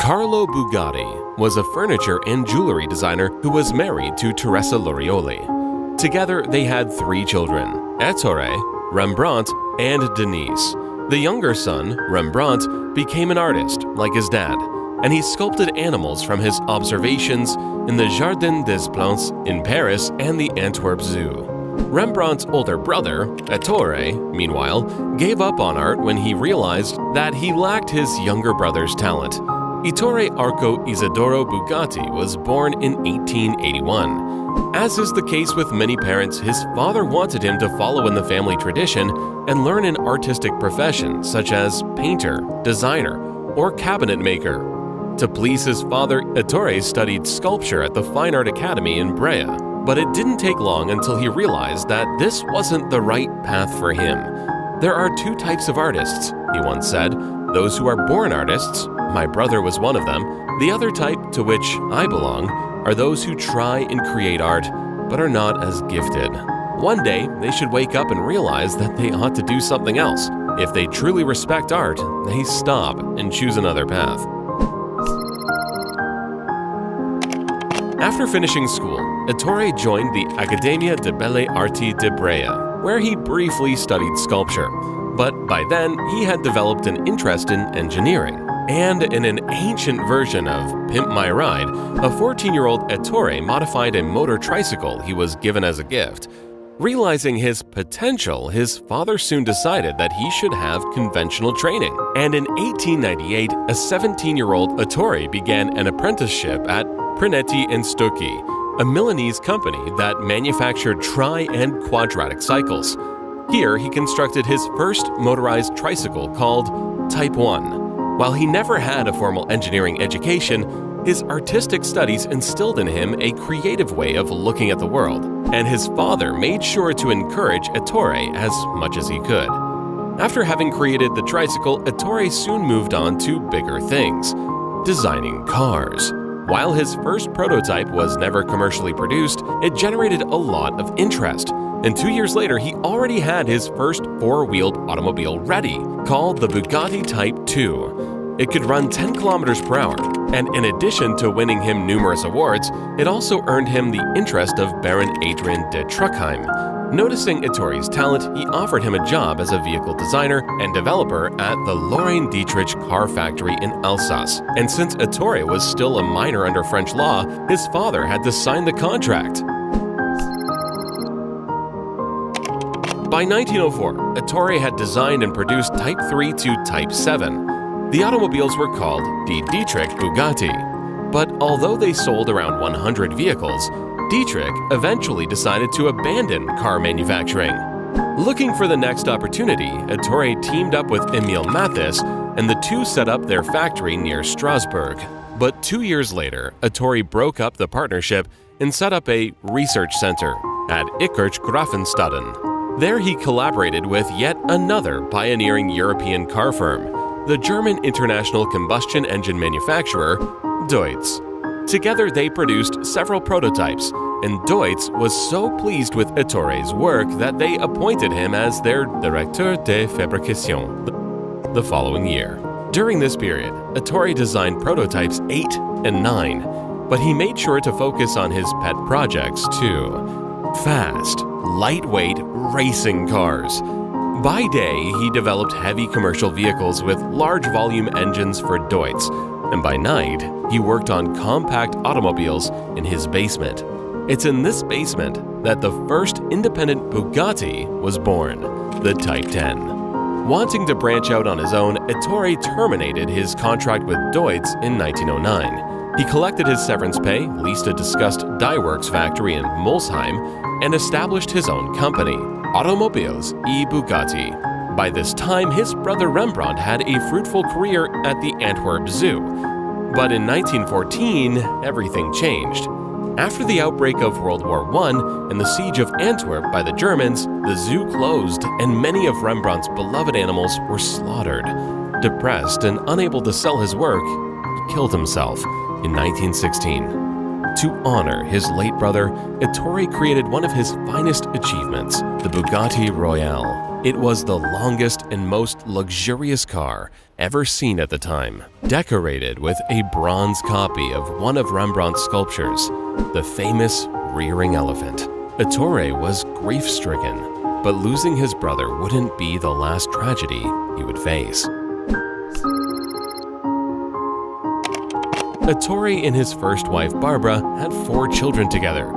Carlo Bugatti was a furniture and jewelry designer who was married to Teresa Lorioli. Together, they had 3 children: Ettore, Rembrandt, and Denise. The younger son, Rembrandt, became an artist like his dad, and he sculpted animals from his observations in the Jardin des Plantes in Paris and the Antwerp Zoo. Rembrandt's older brother, Ettore, meanwhile, gave up on art when he realized that he lacked his younger brother's talent. Ettore Arco Isidoro Bugatti was born in 1881. As is the case with many parents, his father wanted him to follow in the family tradition and learn an artistic profession such as painter, designer, or cabinet maker. To please his father, Ettore studied sculpture at the Fine Art Academy in Brea, but it didn't take long until he realized that this wasn't the right path for him. There are 2 types of artists, he once said: those who are born artists, my brother was one of them. The other type, to which I belong, are those who try and create art, but are not as gifted. One day, they should wake up and realize that they ought to do something else. If they truly respect art, they stop and choose another path. After finishing school, Ettore joined the Accademia de Belle Arti di Brea, where he briefly studied sculpture. But by then, he had developed an interest in engineering. And in an ancient version of Pimp My Ride, a 14-year-old Ettore modified a motor tricycle he was given as a gift. Realizing his potential, his father soon decided that he should have conventional training. And in 1898, a 17-year-old Ettore began an apprenticeship at Prinetti & Stucchi, a Milanese company that manufactured tri- and quadratic cycles. Here, he constructed his first motorized tricycle called Type 1. While he never had a formal engineering education, his artistic studies instilled in him a creative way of looking at the world, and his father made sure to encourage Ettore as much as he could. After having created the tricycle, Ettore soon moved on to bigger things: designing cars. While his first prototype was never commercially produced, it generated a lot of interest. And 2 years later, he already had his first 4-wheeled automobile ready, called the Bugatti Type 2. It could run 10 kilometers per hour, and in addition to winning him numerous awards, it also earned him the interest of Baron Adrian de Truckheim. Noticing Ettore's talent, he offered him a job as a vehicle designer and developer at the Lorraine Dietrich car factory in Alsace. And since Ettore was still a minor under French law, his father had to sign the contract. By 1904, Ettore had designed and produced Type 3 to Type 7. The automobiles were called the Dietrich Bugatti. But although they sold around 100 vehicles, Dietrich eventually decided to abandon car manufacturing. Looking for the next opportunity, Ettore teamed up with Emil Mathis, and the two set up their factory near Strasbourg. But 2 years later, Ettore broke up the partnership and set up a research center at Ikirch-Grafenstaden. There he collaborated with yet another pioneering European car firm, the German international combustion engine manufacturer, Deutz. Together they produced several prototypes, and Deutz was so pleased with Ettore's work that they appointed him as their Directeur de Fabrication the following year. During this period, Ettore designed prototypes 8 and 9, but he made sure to focus on his pet projects too: fast, lightweight racing cars. By day, he developed heavy commercial vehicles with large volume engines for Deutz, and by night, he worked on compact automobiles in his basement. It's in this basement that the first independent Bugatti was born, the Type 10. Wanting to branch out on his own, Ettore terminated his contract with Deutz in 1909. He collected his severance pay, leased a discussed dye works factory in Molsheim, and established his own company, Automobiles yv2bk. By this time, his brother Rembrandt had a fruitful career at the Antwerp Zoo. But in 1914, everything changed. After the outbreak of World War I and the siege of Antwerp by the Germans, the zoo closed and many of Rembrandt's beloved animals were slaughtered. Depressed and unable to sell his work, he killed himself in 1916. To honor his late brother, Ettore created one of his finest achievements, the Bugatti Royale. It was the longest and most luxurious car ever seen at the time, decorated with a bronze copy of one of Rembrandt's sculptures, the famous rearing elephant. Ettore was grief-stricken, but losing his brother wouldn't be the last tragedy he would face. Ettore and his first wife Barbara had 4 children together,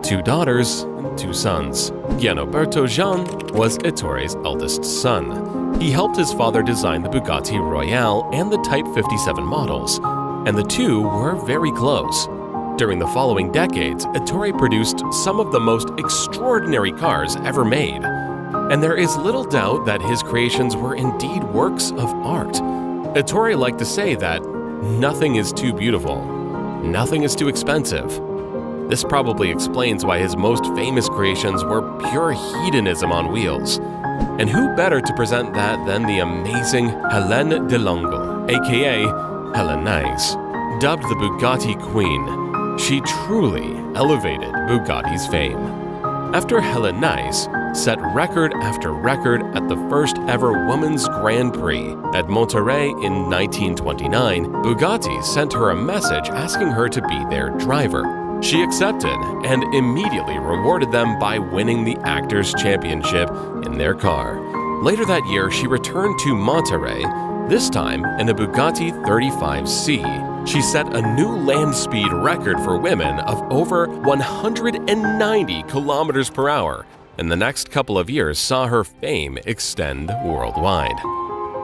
2 daughters and 2 sons. Giannoberto Jean was Ettore's eldest son. He helped his father design the Bugatti Royale and the Type 57 models, and the two were very close. During the following decades, Ettore produced some of the most extraordinary cars ever made, and there is little doubt that his creations were indeed works of art. Ettore liked to say that nothing is too beautiful, nothing is too expensive. This probably explains why his most famous creations were pure hedonism on wheels. And who better to present that than the amazing Hélène de Longo, aka Helen Nice. Dubbed the Bugatti Queen, she truly elevated Bugatti's fame. After Helen Nice set record after record at the first ever Women's Grand Prix at Monterey in 1929, Bugatti sent her a message asking her to be their driver. She accepted and immediately rewarded them by winning the Actors' Championship in their car. Later that year, she returned to Monterey, this time in a Bugatti 35C. She set a new land speed record for women of over 190 kilometers per hour, and the next couple of years saw her fame extend worldwide.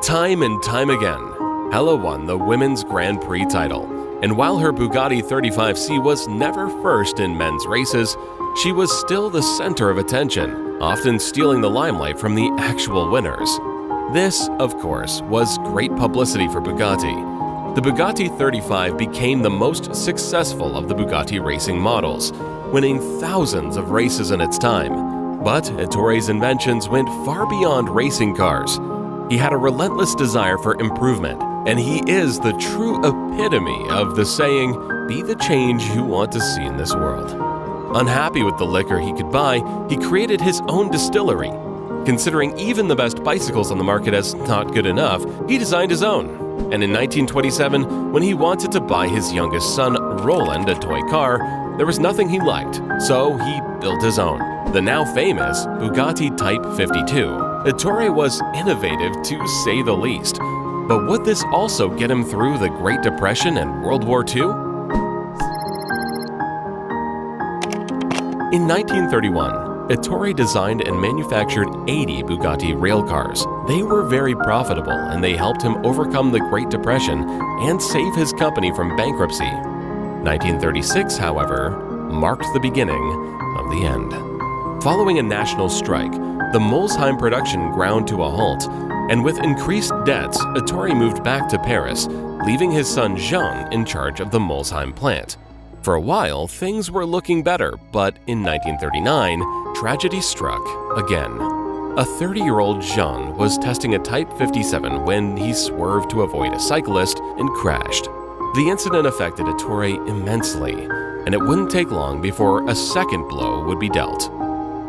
Time and time again, Hella won the Women's Grand Prix title. And while her Bugatti 35C was never first in men's races, she was still the center of attention, often stealing the limelight from the actual winners. This, of course, was great publicity for Bugatti. The Bugatti 35 became the most successful of the Bugatti racing models, winning thousands of races in its time. But Ettore's inventions went far beyond racing cars. He had a relentless desire for improvement, and he is the true epitome of the saying, "Be the change you want to see in this world." Unhappy with the liquor he could buy, he created his own distillery. Considering even the best bicycles on the market as not good enough, he designed his own. And in 1927, when he wanted to buy his youngest son, Roland, a toy car, there was nothing he liked, so he built his own, the now famous Bugatti Type 52. Ettore was innovative to say the least. But would this also get him through the Great Depression and World War II? In 1931, Ettore designed and manufactured 80 Bugatti railcars. They were very profitable and they helped him overcome the Great Depression and save his company from bankruptcy. 1936, however, marked the beginning of the end. Following a national strike, the Molsheim production ground to a halt, and with increased debts, Ettore moved back to Paris, leaving his son Jean in charge of the Molsheim plant. For a while, things were looking better, but in 1939, tragedy struck again. A 30-year-old Jean was testing a Type 57 when he swerved to avoid a cyclist and crashed. The incident affected Ettore immensely, and it wouldn't take long before a second blow would be dealt: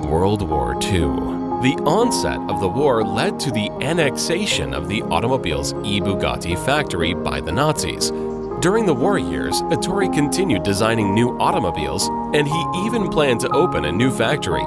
World War II. The onset of the war led to the annexation of the automobile's Bugatti factory by the Nazis. During the war years, Ettore continued designing new automobiles, and he even planned to open a new factory.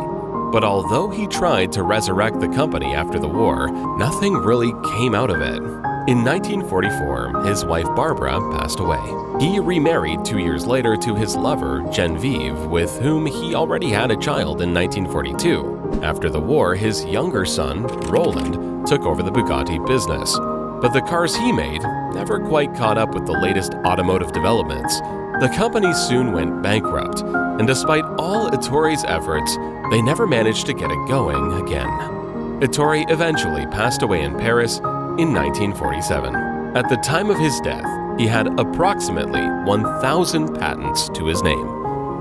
But although he tried to resurrect the company after the war, nothing really came out of it. In 1944, his wife Barbara passed away. He remarried 2 years later to his lover, Genevieve, with whom he already had a child in 1942. After the war, his younger son, Roland, took over the Bugatti business. But the cars he made never quite caught up with the latest automotive developments. The company soon went bankrupt, and despite all Ettore's efforts, they never managed to get it going again. Ettore eventually passed away in Paris in 1947. At the time of his death, he had approximately 1,000 patents to his name,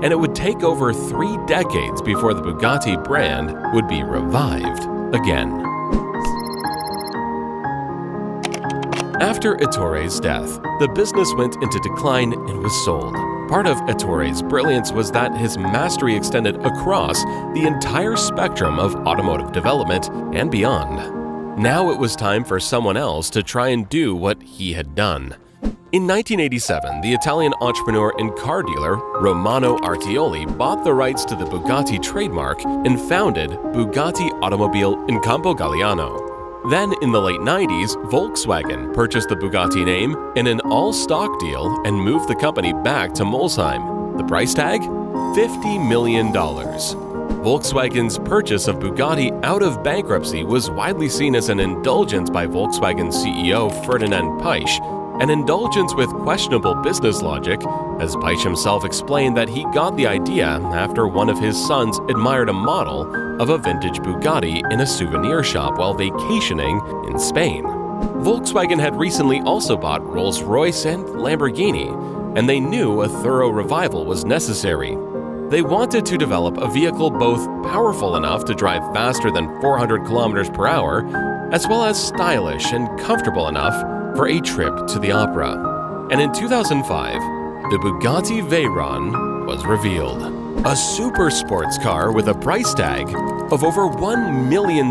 and it would take over 3 decades before the Bugatti brand would be revived again. After Ettore's death, the business went into decline and was sold. Part of Ettore's brilliance was that his mastery extended across the entire spectrum of automotive development and beyond. Now it was time for someone else to try and do what he had done. In 1987, the Italian entrepreneur and car dealer Romano Artioli bought the rights to the Bugatti trademark and founded Bugatti Automobile in Campo Galliano. Then, in the late 90s, Volkswagen purchased the Bugatti name in an all-stock deal and moved the company back to Molsheim. The price tag? $50 million. Volkswagen's purchase of Bugatti out of bankruptcy was widely seen as an indulgence by Volkswagen CEO Ferdinand Piëch, an indulgence with questionable business logic, as Piëch himself explained that he got the idea after one of his sons admired a model of a vintage Bugatti in a souvenir shop while vacationing in Spain. Volkswagen had recently also bought Rolls-Royce and Lamborghini, and they knew a thorough revival was necessary. They wanted to develop a vehicle both powerful enough to drive faster than 400 kilometers per hour, as well as stylish and comfortable enough for a trip to the opera. And in 2005, the Bugatti Veyron was revealed. A super sports car with a price tag of over $1 million.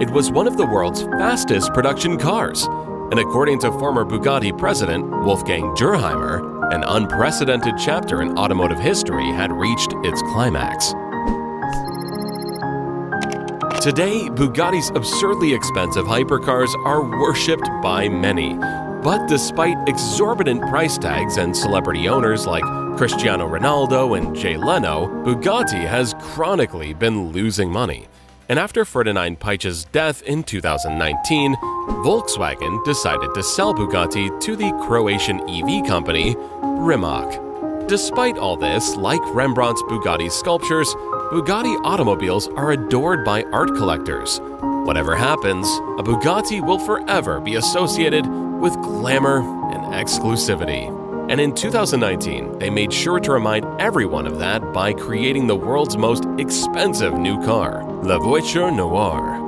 It was one of the world's fastest production cars, and according to former Bugatti president Wolfgang Dürheimer, an unprecedented chapter in automotive history had reached its climax. Today, Bugatti's absurdly expensive hypercars are worshipped by many. But despite exorbitant price tags and celebrity owners like Cristiano Ronaldo and Jay Leno, Bugatti has chronically been losing money. And after Ferdinand Piëch's death in 2019, Volkswagen decided to sell Bugatti to the Croatian EV company Rimac. Despite all this, like Rembrandt's Bugatti sculptures, Bugatti automobiles are adored by art collectors. Whatever happens, a Bugatti will forever be associated with glamour and exclusivity. And in 2019, they made sure to remind everyone of that by creating the world's most expensive new car, La Voiture Noire.